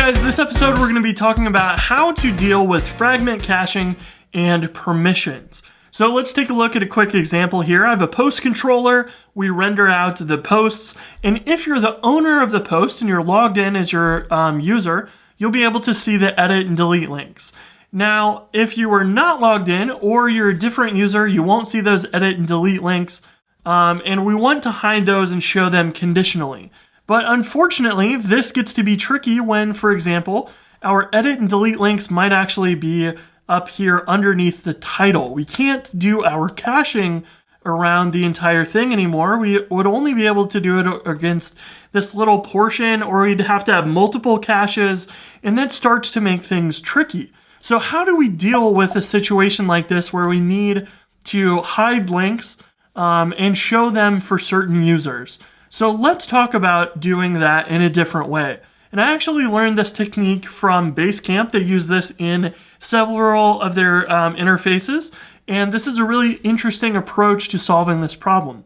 guys, this episode we're going to be talking about how to deal with fragment caching and permissions. So let's take a look at a quick example here. I have a post controller. We render out the posts, and if you're the owner of the post and you're logged in as your user, you'll be able to see the edit and delete links. Now, if you are not logged in or you're a different user, you won't see those edit and delete links, and we want to hide those and show them conditionally. But unfortunately, this gets to be tricky when, for example, our edit and delete links might actually be up here underneath the title. We can't do our caching around the entire thing anymore. We would only be able to do it against this little portion, or we'd have to have multiple caches, and that starts to make things tricky. So how do we deal with a situation like this where we need to hide links and show them for certain users? So let's talk about doing that in a different way. And I actually learned this technique from Basecamp. They use this in several of their interfaces, and this is a really interesting approach to solving this problem.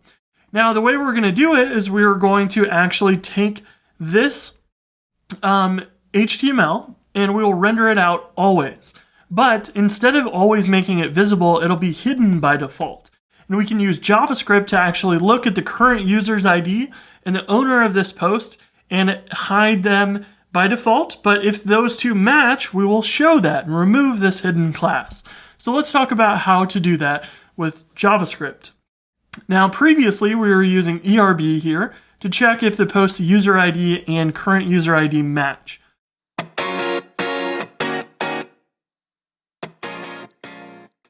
Now, the way we're going to do it is we're going to actually take this HTML and we will render it out always. But instead of always making it visible, it'll be hidden by default. And we can use JavaScript to actually look at the current user's ID and the owner of this post and hide them by default. But if those two match, we will show that and remove this hidden class. So let's talk about how to do that with JavaScript. Now, previously, we were using ERB here to check if the post user ID and current user ID match.